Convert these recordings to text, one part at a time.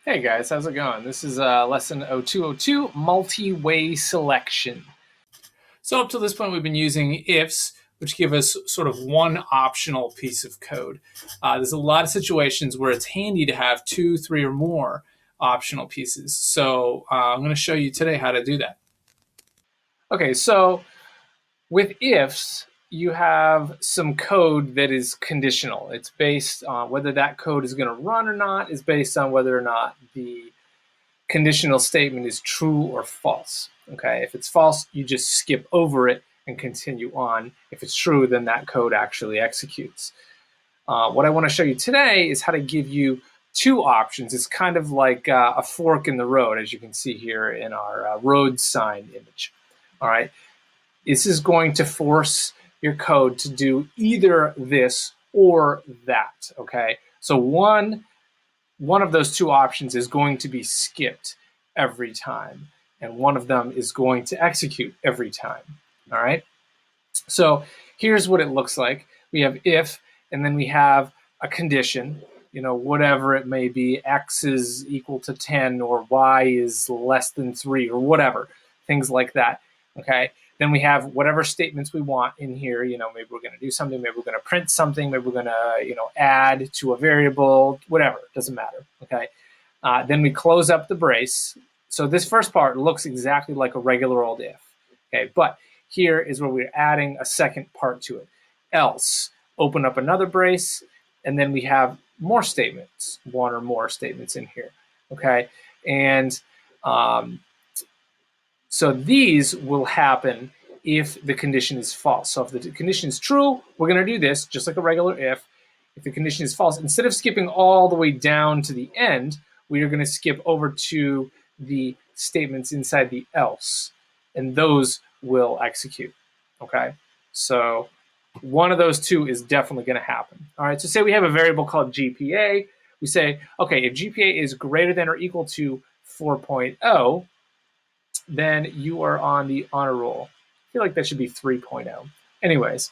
Hey guys, how's it going? This is lesson 0202, multi-way selection. So up to this point, we've been using ifs, which give us sort of one optional piece of code. There's a lot of situations where it's handy to have two, three, or more optional pieces. So I'm going to show you today how to do that. Okay, so with ifs, you have some code that is conditional. It's based on whether that code is going to run or not, is based on whether or not the conditional statement is true or false. Okay, if it's false, you just skip over it and continue on. If it's true, then that code actually executes. What I want to show you today is how to give you two options. It's kind of like a fork in the road, as you can see here in our road sign image. All right, this is going to force your code to do either this or that. Okay, so one of those two options is going to be skipped every time, and one of them is going to execute every time. All right, so here's what it looks like. We have if, and then we have a condition, whatever it may be, x is equal to 10 or y is less than 3 or whatever, things like that. Okay, then we have whatever statements we want in here. Maybe we're going to do something, maybe we're going to print something, maybe we're going to add to a variable, whatever, doesn't matter. Okay, then we close up the brace. So this first part looks exactly like a regular old if. Okay, but here is where we're adding a second part to it. Else, open up another brace, and then we have more statements, one or more statements in here. Okay, and so these will happen if the condition is false. So if the condition is true, we're going to do this just like a regular if. If the condition is false, instead of skipping all the way down to the end, we are going to skip over to the statements inside the else, and those will execute. Okay, so one of those two is definitely going to happen. All right, so say we have a variable called GPA. We say, okay, if GPA is greater than or equal to 4.0, then you are on the honor roll. I feel like that should be 3.0. Anyways,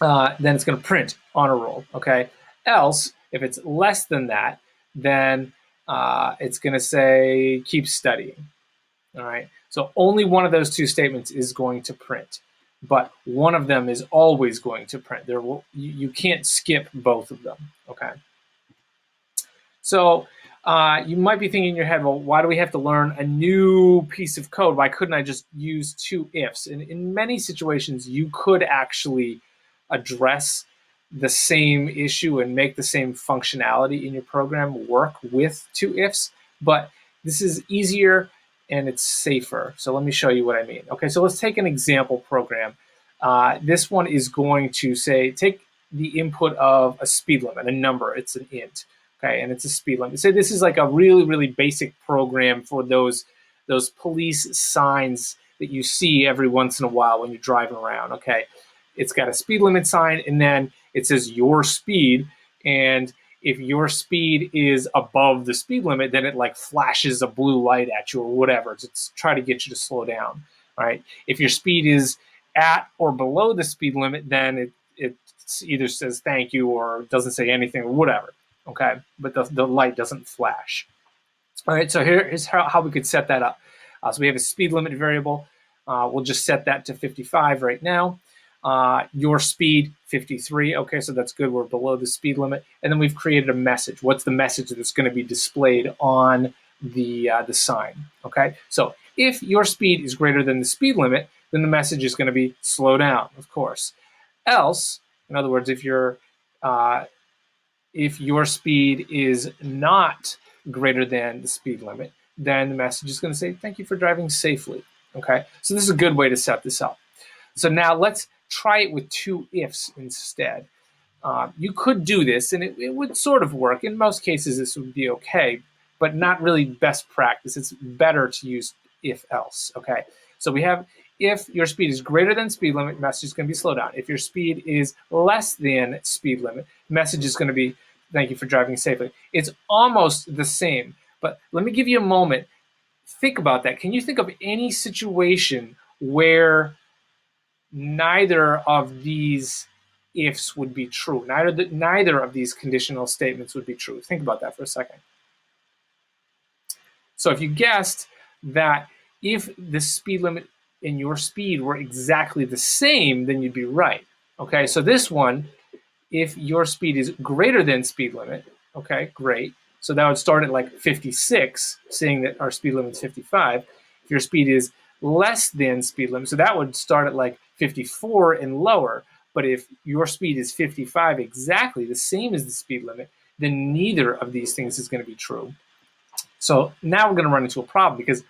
then it's going to print honor roll. Okay. Else, if it's less than that, then it's going to say keep studying. All right. So only one of those two statements is going to print, but one of them is always going to print. You can't skip both of them. Okay. So you might be thinking in your head, well, why do we have to learn a new piece of code? Why couldn't I just use two ifs? And in many situations, you could actually address the same issue and make the same functionality in your program work with two ifs, but this is easier and it's safer. So let me show you what I mean. Okay, so let's take an example program. This one is going to say, take the input of a speed limit, a number, it's an int. Okay, and it's a speed limit. So this is like a really, really basic program for those police signs that you see every once in a while when you're driving around. Okay, it's got a speed limit sign, and then it says your speed, and if your speed is above the speed limit, then it like flashes a blue light at you or whatever to try to get you to slow down. All right. If your speed is at or below the speed limit, then it either says thank you or doesn't say anything or whatever. Okay, but the light doesn't flash. All right, so here's how we could set that up. So we have a speed limit variable. We'll just set that to 55 right now. Your speed, 53. Okay, so that's good. We're below the speed limit. And then we've created a message. What's the message that's going to be displayed on the sign? Okay, so if your speed is greater than the speed limit, then the message is going to be slow down, of course. Else, in other words, if your speed is not greater than the speed limit, then the message is going to say, thank you for driving safely. Okay, so this is a good way to set this up. So now let's try it with two ifs instead. You could do this, and it would sort of work. In most cases, this would be okay, but not really best practice. It's better to use if-else. Okay, so we have if your speed is greater than speed limit, message is going to be slow down. If your speed is less than speed limit, message is going to be thank you for driving safely. It's almost the same, but let me give you a moment. Think about that. Can you think of any situation where neither of these ifs would be true? Neither of these conditional statements would be true. Think about that for a second. So if you guessed that if the speed limit and your speed were exactly the same, then you'd be right. Okay, so this one, if your speed is greater than speed limit, okay, great. So that would start at like 56, saying that our speed limit is 55. If your speed is less than speed limit, so that would start at like 54 and lower. But if your speed is 55 exactly, the same as the speed limit, then neither of these things is going to be true. So now we're going to run into a problem because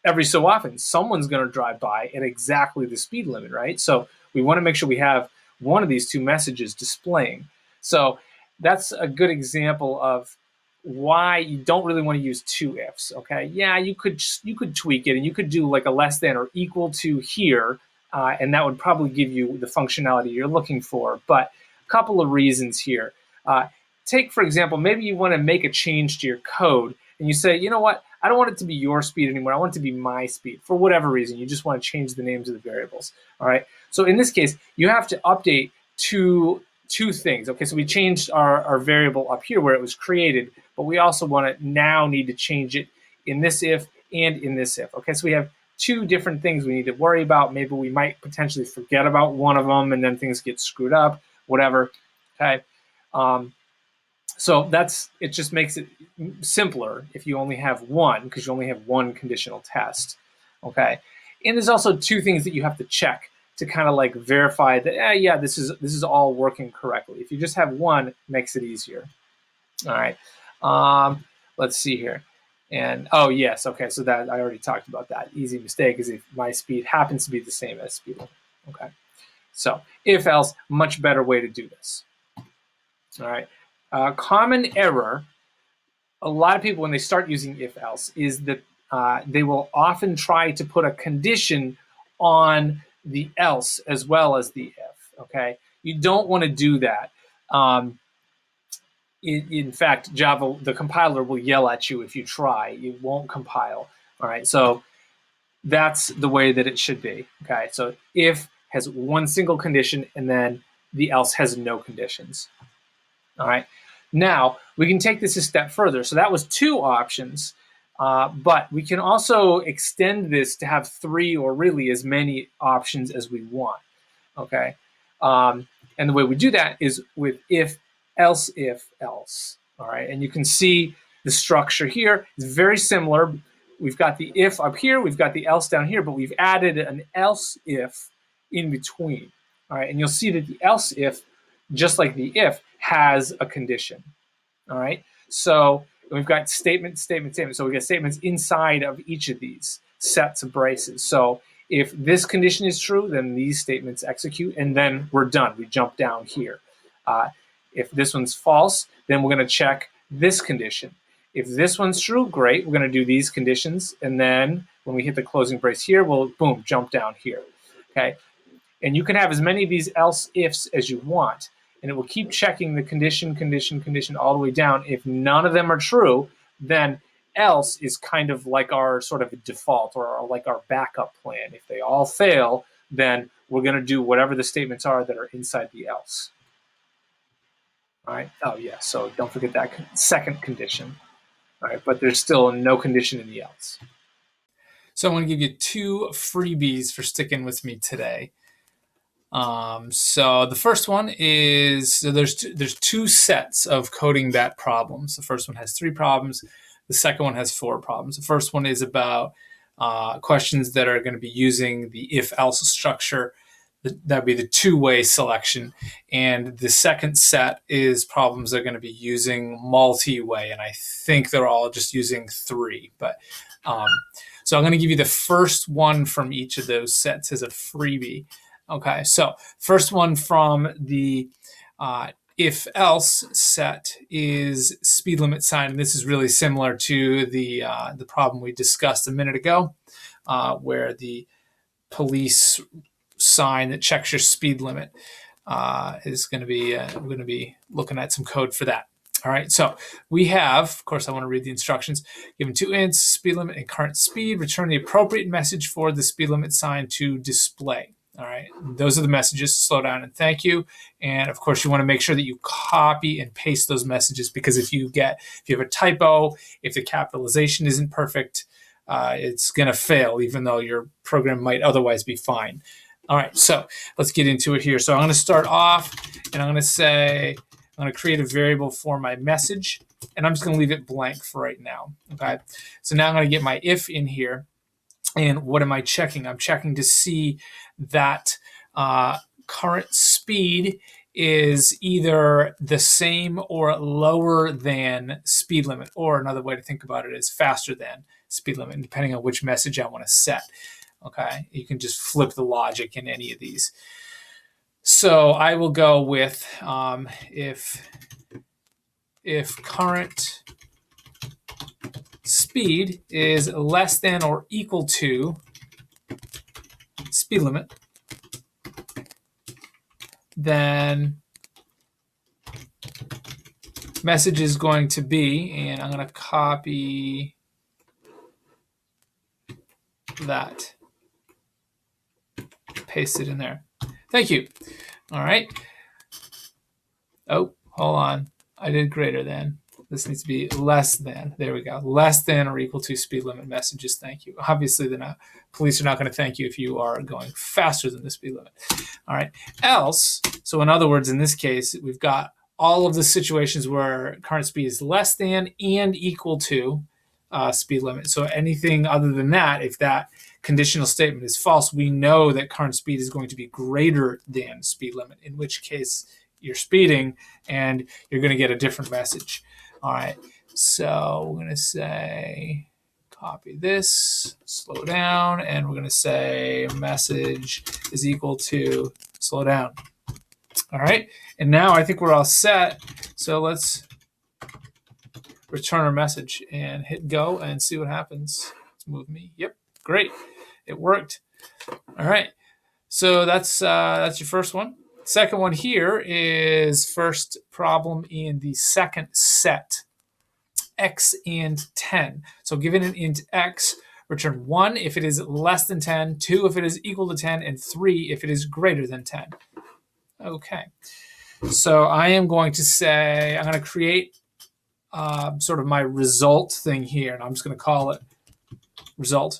every so often someone's going to drive by at exactly the speed limit, right? So we want to make sure we have one of these two messages displaying. So that's a good example of why you don't really want to use two ifs. Okay, yeah, you could tweak it and you could do like a less than or equal to here, and that would probably give you the functionality you're looking for. But a couple of reasons here. Take, for example, maybe you want to make a change to your code and you say, you know what, I don't want it to be your speed anymore. I want it to be my speed for whatever reason. You just want to change the names of the variables. All right. So in this case, you have to update two things. Okay. So we changed our variable up here where it was created, but we also want to now need to change it in this if and in this if. Okay. So we have two different things we need to worry about. Maybe we might potentially forget about one of them and then things get screwed up, whatever. Okay. So it just makes it simpler if you only have one, because you only have one conditional test. Okay. And there's also two things that you have to check to kind of like verify that, yeah, this is all working correctly. If you just have one, it makes it easier. All right. Let's see here. And oh yes, okay. So that I already talked about that. Easy mistake is if my speed happens to be the same as speed limit. Okay. So if else, much better way to do this. All right. Common error, a lot of people when they start using if else is that they will often try to put a condition on the else as well as the if. Okay, you don't want to do that. In fact, Java, the compiler will yell at you if you try. It won't compile. All right, so that's the way that it should be. Okay, so if has one single condition and then the else has no conditions. All right. Now we can take this a step further. So that was two options, but we can also extend this to have three or really as many options as we want. Okay. And the way we do that is with if, else, else. All right. And you can see the structure here is very similar. We've got the if up here, we've got the else down here, but we've added an else if in between. All right. And you'll see that the else if, just like the if, has a condition. All right. So we've got statement. So we got statements inside of each of these sets of braces. So if this condition is true, then these statements execute, and then we're done. We jump down here. If this one's false, then we're going to check this condition. If this one's true, great. We're going to do these conditions, and then when we hit the closing brace here, we'll boom, jump down here. Okay. And you can have as many of these else ifs as you want. And it will keep checking the condition all the way down. If none of them are true, then else is kind of like our sort of default or like our backup plan. If they all fail, then we're going to do whatever the statements are that are inside the else. All right. Oh, yeah. So don't forget that second condition. All right. But there's still no condition in the else. So I'm going to give you two freebies for sticking with me today. So the first one is, there's two sets of coding that problems. The first one has 3 problems. The second one has 4 problems. The first one is about questions that are going to be using the if-else structure. That'd be the two-way selection. And the second set is problems that are going to be using multi-way. And I think they're all just using 3. But so I'm going to give you the first one from each of those sets as a freebie. Okay, so first one from the if-else set is speed limit sign. And this is really similar to the problem we discussed a minute ago, where the police sign that checks your speed limit is going to be, we're going to be looking at some code for that. All right, so we have, of course, I want to read the instructions. Given 2 ints, speed limit and current speed, return the appropriate message for the speed limit sign to display. All right, those are the messages, slow down and thank you. And of course, you want to make sure that you copy and paste those messages, because if you have a typo, if the capitalization isn't perfect, it's going to fail, even though your program might otherwise be fine. All right, so let's get into it here. So I'm going to start off, and I'm going to say, I'm going to create a variable for my message, and I'm just going to leave it blank for right now. Okay, so now I'm going to get my if in here. And what am I checking? I'm checking to see that current speed is either the same or lower than speed limit, or another way to think about it is faster than speed limit, depending on which message I want to set. Okay, you can just flip the logic in any of these. So I will go with if current speed is less than or equal to speed limit, then message is going to be, and I'm going to copy that, paste it in there. Thank you. All right. Oh, hold on. I did greater than. This needs to be less than. There we go. Less than or equal to speed limit messages. Thank you. Obviously, police are not going to thank you if you are going faster than the speed limit. All right. Else, so in other words, in this case, we've got all of the situations where current speed is less than and equal to speed limit. So anything other than that, if that conditional statement is false, we know that current speed is going to be greater than speed limit, in which case you're speeding and you're going to get a different message. All right, so we're going to say, copy this, slow down, and we're going to say message is equal to slow down. All right, and now I think we're all set. So let's return our message and hit go and see what happens. Let's move me. Yep, great, it worked. All right, so that's your first one. Second one here is first problem in the second set, x and 10. So given an int x, return 1 if it is less than 10, 2 if it is equal to 10, and 3 if it is greater than 10. Okay, so I am going to say, I'm going to create sort of my result thing here, and I'm just going to call it result.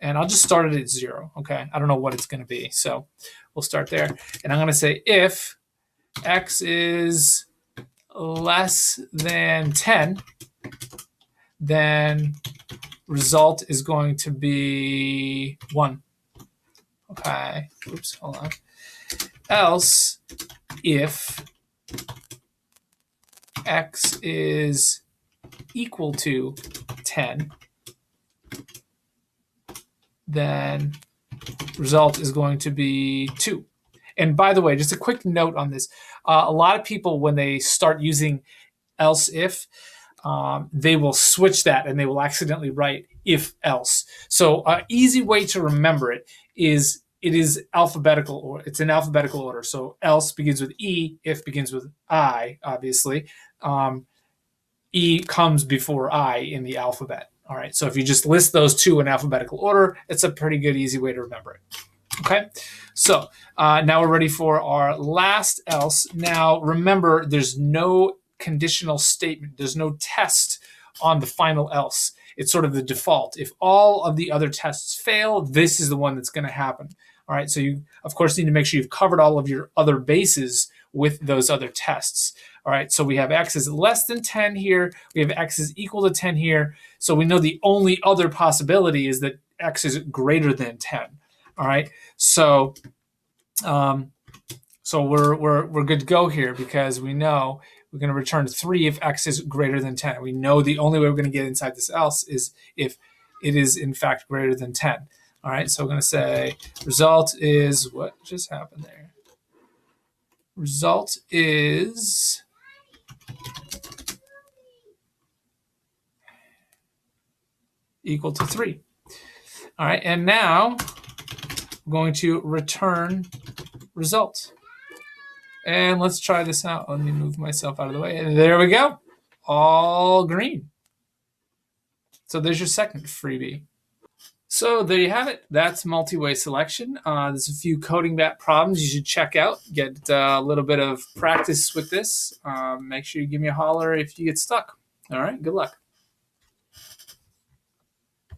And I'll just start it at 0, okay? I don't know what it's going to be, so we'll start there. And I'm going to say if x is less than 10, then result is going to be 1. Okay, oops, hold on. Else, if x is equal to 10, then result is going to be 2. And by the way, just a quick note on this. A lot of people, when they start using else if, they will switch that and they will accidentally write if else. So an easy way to remember it is alphabetical, or it's in alphabetical order. So else begins with E, if begins with I, obviously. E comes before I in the alphabet. All right, so if you just list those two in alphabetical order, it's a pretty good, easy way to remember it. Okay, so now we're ready for our last else. Now, remember, there's no conditional statement. There's no test on the final else. It's sort of the default. If all of the other tests fail, this is the one that's going to happen. All right, so you, of course, need to make sure you've covered all of your other bases with those other tests. All right, so we have x is less than 10 here. We have x is equal to 10 here. So we know the only other possibility is that x is greater than 10. All right, so we're good to go here, because we know we're going to return 3 if x is greater than 10. We know the only way we're going to get inside this else is if it is in fact greater than 10. All right, so we're going to say result is, what just happened there? Result is equal to 3. All right, and now we're going to return result. And let's try this out. Let me move myself out of the way. And there we go. All green. So there's your second freebie. So there you have it. That's multi-way selection. There's a few coding bat problems you should check out. Get a little bit of practice with this. Make sure you give me a holler if you get stuck. All right, good luck.